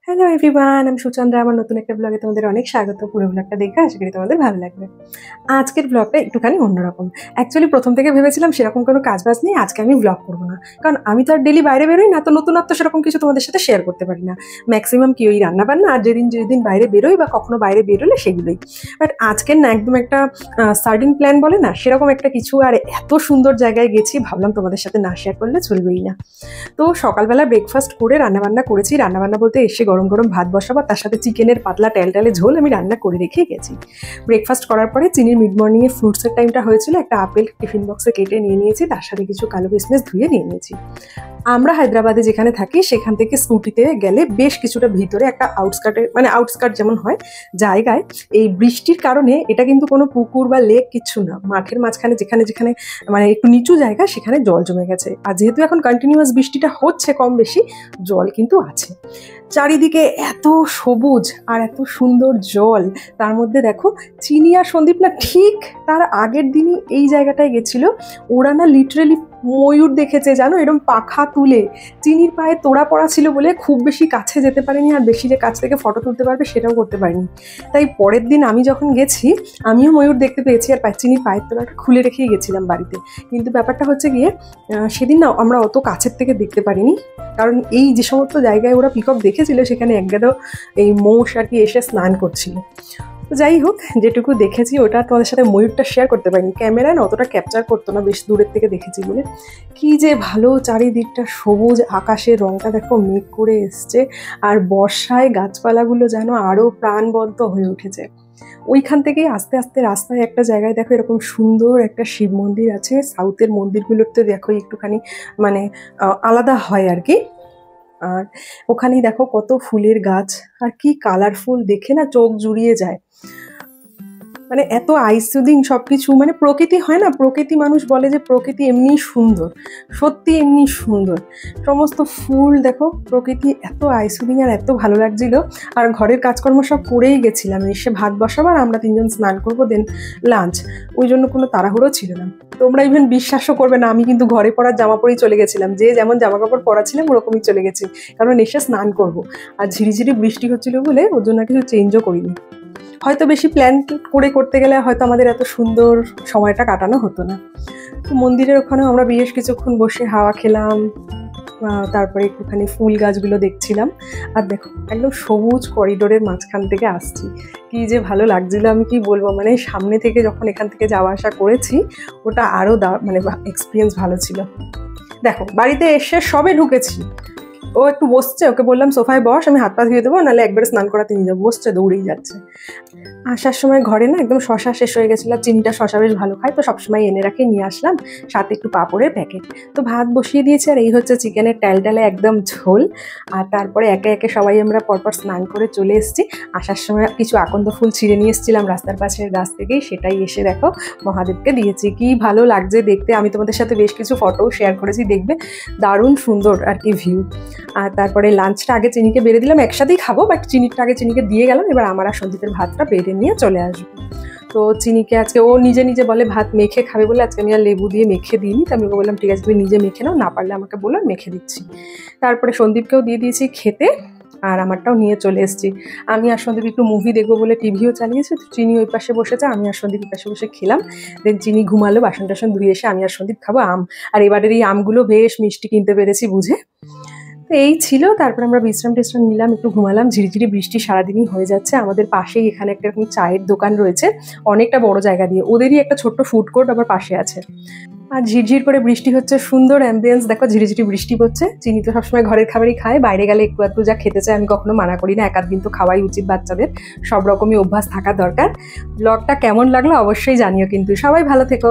Hello everyone, আমি সুচন্দ্রা। আমার নতুন একটা ব্লগে তোমাদের অনেক স্বাগত। পুরো ব্লগটা দেখে আশা করি তোমাদের ভালো লাগবে। আজকের ব্লগটা একটুখানি অন্যরকম। অ্যাকচুয়ালি প্রথম থেকে ভেবেছিলাম সেরকম কোনো কাজবাজ নেই, আজকে আমি ব্লগ করবো না, কারণ আমি তো আর ডেলি বাইরে বেরোই না, তো নতুনত্ব সেরকম কিছু তোমাদের সাথে শেয়ার করতে পারি না। ম্যাক্সিমাম কি ওই রান্নাবান্না আর যেদিন বাইরে বেরোই বা কখনো বাইরে বেরোলে সেগুলোই। বাট আজকের না একদম একটা সার্টেন প্ল্যান বলে না, সেরকম একটা কিছু। আর এত সুন্দর জায়গায় গেছি, ভাবলাম তোমাদের সাথে না শেয়ার করলে চলবেই না। তো সকালবেলা ব্রেকফাস্ট করে রান্নাবান্না করেছি। রান্নাবান্না বলতে এসে গরম গরম ভাত বসাবো, তার সাথে চিকেনের পাতলা ট্যালটালে ঝোল আমি রান্না করে রেখে গেছি। ব্রেকফাস্ট করার পরে চিনির মিড মর্নিংয়ে ফ্রুটসের টাইমটা হয়েছিল, একটা আপেল টিফিন বক্সে কেটে নিয়ে নিয়েছি, তার সাথে কিছু কালো কিশমিশ ধুয়ে নিয়ে নিয়েছি। আমরা হায়দ্রাবাদে যেখানে থাকি সেখান থেকে স্কুটিতে গেলে বেশ কিছুটা ভিতরে একটা আউটস্কার্ট যেমন হয় জায়গায়, এই বৃষ্টির কারণে এটা কিন্তু কোনো পুকুর বা লেক কিচ্ছু না, মাঠের মাঝখানে যেখানে যেখানে মানে একটু নিচু জায়গা সেখানে জল জমে গেছে। আর যেহেতু এখন কন্টিনিউয়াস বৃষ্টিটা হচ্ছে কম বেশি, জল কিন্তু আছে। চারিদিকে এত সবুজ আর এত সুন্দর জল, তার মধ্যে দেখো চিনি আর সন্দীপ না ঠিক তার আগের দিনই এই জায়গাটায় গেছিল। ওরা না লিটারেলি ময়ূর দেখেছে জানো, এরকম পাখা তুলে। চিনির পায়ে তোড়া পড়া ছিল বলে খুব বেশি কাছে যেতে পারিনি, আর বেশি যে কাছ থেকে ফটো তুলতে পারবে সেটাও করতে পারিনি। তাই পরের দিন আমি যখন গেছি আমিও ময়ূর দেখতে পেয়েছি, আর চিনির পায়ের তোড়াটা খুলে রেখেই গেছিলাম বাড়িতে। কিন্তু ব্যাপারটা হচ্ছে গিয়ে সেদিন না আমরা অত কাছের থেকে দেখতে পারিনি, কারণ এই যে সমস্ত জায়গায় ওরা পিকক দেখেছিল সেখানে একগাদা এই মোষ আর কি এসে স্নান করছিল। তো যাই হোক, যেটুকু দেখেছি ওটা তোমাদের সাথে ময়ূরটা শেয়ার করতে পারিনি, ক্যামেরায় না অতটা ক্যাপচার করতো না, বেশ দূরের থেকে দেখেছি বলে। কি যে ভালো, চারিদিকটা সবুজ, আকাশের রঙটা দেখো মেঘ করে এসছে, আর বর্ষায় গাছপালাগুলো যেন আরও প্রাণবন্ত হয়ে উঠেছে। ওইখান থেকেই আস্তে আস্তে রাস্তায় একটা জায়গায় দেখো এরকম সুন্দর একটা শিব মন্দির আছে। সাউথের মন্দিরগুলোতে দেখো একটুখানি মানে আলাদা হয় আর কি। আর ওখানেই দেখো কত ফুলের গাছ, আর কি কালারফুল, দেখে না চোখ জুড়িয়ে যায়। মানে এত আইসুদিং সব কিছু, মানে প্রকৃতি হয় না, প্রকৃতি মানুষ বলে যে প্রকৃতি এমনি সুন্দর, সত্যি এমনি সুন্দর। সমস্ত ফুল দেখো, প্রকৃতি এত আইসুদিং আর এত ভালো লাগছিল। আর ঘরের কাজকর্ম সব করেই গেছিলাম, এসে ভাত বসাবার, আমরা তিনজন স্নান করবো, দেন লাঞ্চ, ওই জন্য কোনো তাড়াহুড়ো ছিল না। তোমরা ইভেন বিশ্বাসও করবে না, আমি কিন্তু ঘরে পরার জামা পরেই চলে গেছিলাম, যে যেমন জামা কাপড় পরা ছিলাম ওরকমই চলে গেছি, কারণ এসে স্নান করব। আর ঝিরিঝিরি বৃষ্টি হচ্ছিল বলে ওর জন্য কিছু চেঞ্জও করিনি। হয়তো বেশি প্ল্যান করে করতে গেলে হয়তো আমাদের এত সুন্দর সময়টা কাটানো হতো না। তো মন্দিরের ওখানেও আমরা বেশ কিছুক্ষণ বসে হাওয়া খেলাম, তারপরে একটুখানি ফুল গাছগুলো দেখছিলাম। আর দেখো একদম সবুজ করিডোরের মাঝখান থেকে আসছি, কি যে ভালো লাগছিল আমি কি বলবো। মানে সামনে থেকে যখন এখান থেকে যাওয়া আসা করেছি ওটা আরও মানে এক্সপিরিয়েন্স ভালো ছিল। দেখো বাড়িতে এসে সবে ঢুকেছি, ও একটু বসছে, ওকে বললাম সোফায় বস, আমি হাত পা ধুয়ে দেবো, নাহলে একবারে স্নান করাতে নিয়ে যাবো, বসছে দৌড়েই যাচ্ছে। আসার সময় ঘরে না একদম শশা শেষ হয়ে গেছিলো, চিনিটা শশা বেশ ভালো খায়, তো সবসময় এনে রাখে, নিয়ে আসলাম, সাথে একটু পাঁপড়ের প্যাকেট। তো ভাত বসিয়ে দিয়েছি, আর এই হচ্ছে চিকেনের ট্যালটালে একদম ঝোল। আর তারপরে একে একে সবাই আমরা পরপর স্নান করে চলে এসেছি। আসার সময় কিছু আকন্দ ফুল ছিঁড়ে নিয়ে এসেছিলাম রাস্তার পাশের গাছ থেকেই, সেটাই এসে দেখো মহাদেবকে দিয়েছি। কি ভালো লাগছে দেখতে, আমি তোমাদের সাথে বেশ কিছু ফটোও শেয়ার করেছি, দেখবে দারুণ সুন্দর আর কি ভিউ। আর তারপরে লাঞ্চটা আগে চিনিকে বেড়ে দিলাম, একসাথেই খাবো, বাট চিনিটা আগে চিনিকে দিয়ে গেলাম, এবার আমার আর সন্দীপের ভাতটা বেড়ে নিয়ে চলে আসবো। তো চিনিকে আজকে ও নিজে নিজে বলে ভাত মেখে খাবে বলে, আজকে আমি আর লেবু দিয়ে মেখে দিইনি, তো আমি ওকে বললাম ঠিক আছে তুমি নিজে মেখে নাও, না পারলে আমাকে বলো, মেখে দিচ্ছি। তারপরে সন্দীপকেও দিয়ে দিয়েছি খেতে, আর আমারটাও নিয়ে চলে এসেছি। আমি আর সন্দীপ একটু মুভি দেখবো বলে টিভিও চালিয়েছে, তো চিনি ওই পাশে বসেছে, আমি আর সন্দীপ পাশে বসে খেলাম। দেন চিনি ঘুমালো, বাসন টাসন ধুয়ে এসে আমি আর সন্দীপ খাবো আম। আর এবারের এই আমগুলো বেশ মিষ্টি কিনতে পেরেছি বুঝে। তো এই ছিল, তারপর আমরা বিশ্রাম টিশ্রাম নিলাম, একটু ঘুমালাম। ঝিরিঝিরি বৃষ্টি সারাদিনই হয়ে যাচ্ছে। আমাদের পাশেই এখানে একটা এরকম চায়ের দোকান রয়েছে, অনেকটা বড় জায়গা দিয়ে, ওদেরই একটা ছোট্ট ফুড কোর্ট আবার পাশে আছে। আর ঝিরঝির করে বৃষ্টি হচ্ছে, সুন্দর অ্যাম্বিয়েন্স, দেখো ঝিরিঝিরি বৃষ্টি পড়ছে। চিনি তো সবসময় ঘরের খাবারই খায়, বাইরে গেলে একটু একটু যা খেতে চায় আমি কখনো মানা করি না, এক আধ দিন তো খাওয়াই উচিত, বাচ্চাদের সব রকমই অভ্যাস থাকা দরকার। ব্লগটা কেমন লাগলো অবশ্যই জানিও, কিন্তু সবাই ভালো থেকো।